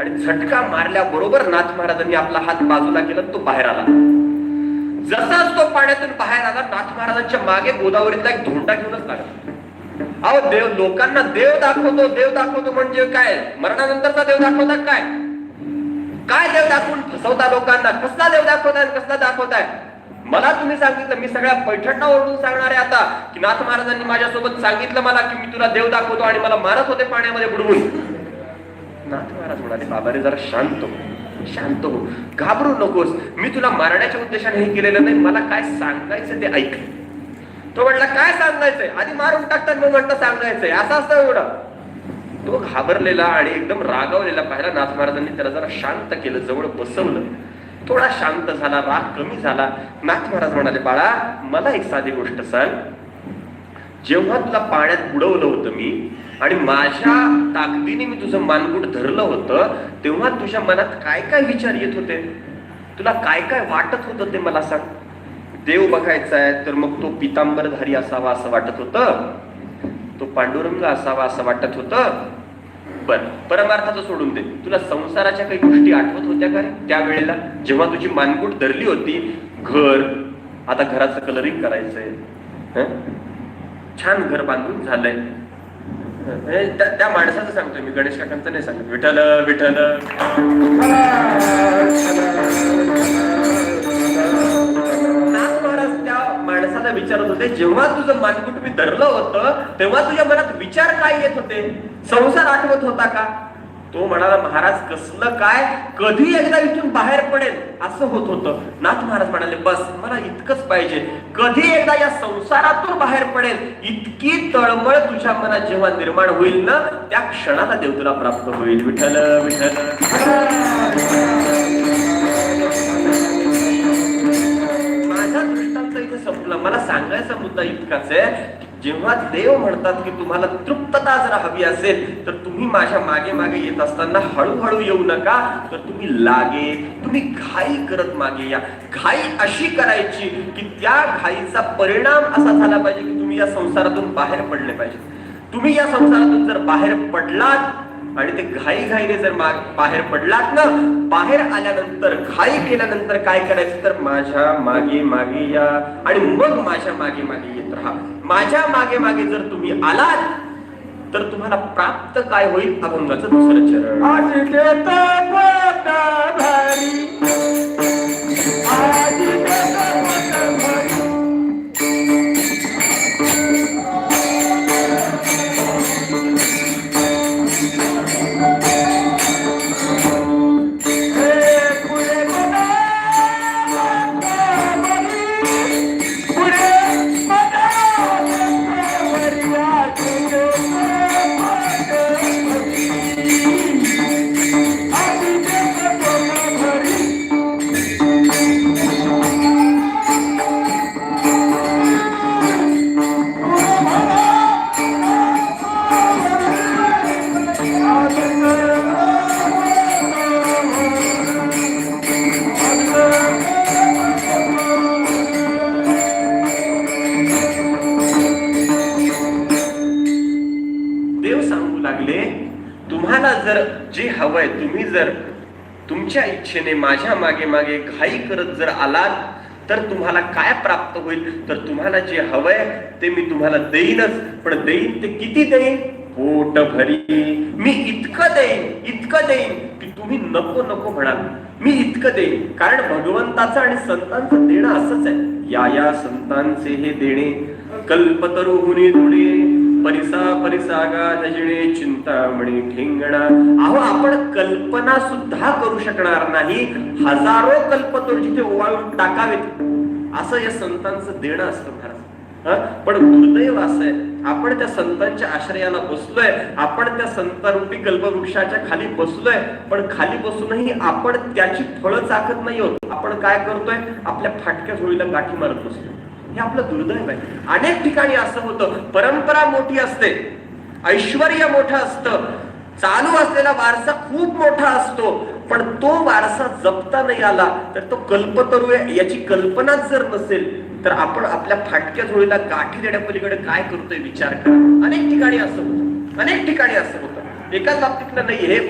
आणि झटका मारल्याबरोबर नाथ महाराजांनी आपला हात बाजूला केला, तो बाहेर आला. जसाच तो पाण्यातून बाहेर आला, नाथ महाराजांच्या मागे गोदावरीतला एक धोंडा घेऊनच लागला. अहो देव, लोकांना देव दाखवतो म्हणजे काय? मरणानंतरचा देव दाखवतात काय? काय देव दाखवून फसवता लोकांना? कसला देव दाखवताय, कसला दाखवताय? मला तुम्ही सांगितलं, मी सगळ्या पैठणला ओरडून सांगणार आहे आता की नाथ महाराजांनी माझ्यासोबत सांगितलं मला की मी तुला देव दाखवतो, आणि मला मारत होते पाण्यामध्ये बुडवून. नाथ महाराज म्हणाले, बाबा रे, जरा शांत हो, घाबरू नकोस. मी तुला मारण्याच्या उद्देशाने हे केलेलं नाही, मला काय सांगायचं ते ऐक. तो म्हटला, काय सांगायचंय? आधी मारून टाकतात, मग म्हणतं सांगायचंय. असं असतं एवढं? तो घाबरलेला आणि एकदम रागावलेला पाहिला. नाथ महाराजांनी त्याला जरा शांत केलं, जवळ बसवलं. थोडा शांत झाला, राग कमी झाला. नाथ महाराज म्हणाले, बाळा, मला एक साधी गोष्ट सांग. जेव्हा तुला पाण्यात बुडवलं होतं मी आणि माझ्या ताकदीने मी तुझं मानगुट धरलं होतं, तेव्हा तुझ्या मनात काय काय विचार येत होते? तुला काय काय वाटत होतं ते मला सांग. देव बघायचा आहे तर मग तो पितांबरधारी असावा असं वाटत होतं? तो पांडुरंग असावा असं वाटत होतं? बर, परमार्थाचं सोडून दे. तुला संसाराच्या काही गोष्टी आठवत होत्या का रे त्यावेळेला, जेव्हा तुझी मानगुट धरली होती? घर, आता घराचं कलरिंग करायचंय, छान घर बांधून झालंय. त्या माणसाचं सांगतोय मी, गणेश काकांचं नाही सांगत. विठ्ठल विठ्ठल माणसाला विचारत होते, जेव्हा तुझं मानगुट मी धरलं होतं तेव्हा तुझ्या मनात विचार काय येत होते? संसार आठवत होता का? तो म्हणाला, महाराज कसलं काय, कधी एकदा इथून बाहेर पडेल असं होत होतं. नाथ महाराज म्हणाले, बस, मला इतकंच पाहिजे. कधी एकदा या संसारातून बाहेर पडेल इतकी तळमळ तुझ्या मनात जेव्हा निर्माण होईल ना, त्या क्षणाला देव तुला प्राप्त होईल. विठ्ठल विठ्ठल. माझा दृष्टांत इथे संपला. मला सांगायचा मुद्दा इतकाच आहे, जेव्हा देव म्हणतात की तुम्हाला तृप्तता जर हवी असेल तर तुम्ही माझ्या मागे मागे येत असताना हळूहळू येऊ नका, तर तुम्ही घाई करत मागे या. घाई अशी करायची की त्या घाईचा परिणाम असा झाला पाहिजे की तुम्ही या संसारातून बाहेर पडले पाहिजे. तुम्ही या संसारातून जर बाहेर पडलात आणि ते घाईने जर बाहेर पडलात ना, बाहेर आल्यानंतर घाई केल्यानंतर काय करायचं, तर माझ्या मागे मागे या आणि मग माझ्या मागे मागे येत राहा. माझ्या मागे मागे जर तुम्ही आलात तर तुम्हाला प्राप्त काय होईल? अभंगाचं दुसरं चरण. तुम्हाला जर जे हवंय, तुम्ही जर तुमच्या इच्छेने माझ्या मागे मागे घाई करत जर आलात तर तुम्हाला काय प्राप्त होईल? तर तुम्हाला जे हवंय ते मी तुम्हाला देईनच. पण देईन ते किती देईन? पोट भरी. मी इतकं देईन की तुम्ही नको नको म्हणाल. मी इतकं देईन, कारण भगवंताचं आणि संतांचं देणं असंच आहे. या संतांचे हे देणे कल्पतरुहुनी धुणे, परिसागा नजिणे चिंतामणी ठेंगणा. अहो, आपण कल्पना सुद्धा करू शकणार नाही. हजारो कल्पतरू जिथे ओवाळून टाकावेत असं या संतांचं देणं असतं महाराज. पण दुर्दैव असं आहे, आपण त्या संतांच्या आश्रयाला बसलोय, आपण त्या संतारूपी कल्पवृक्षाच्या खाली बसलोय, पण खाली बसूनही आपण त्याची फळं चाखत नाही होत. आपण काय करतोय? आपल्या फाटक्या झोळीला गाठी मारत बसतोय. हे आपलं दुर्दैव आहे. अनेक ठिकाणी असं होतं, परंपरा मोठी असते, ऐश्वर्य मोठं असतं, चालू असलेला वारसा खूप मोठा असतो, पण तो वारसा जपता नाही आला तर तो कल्पतरू याची कल्पनाच जर नसेल तर आपण आपल्या फाटक्या झोळीला गाठी देण्यापलीकडे काय करतोय विचार करा. अनेक ठिकाणी असं होतं. एकाच बाबतीतलं नाही हे.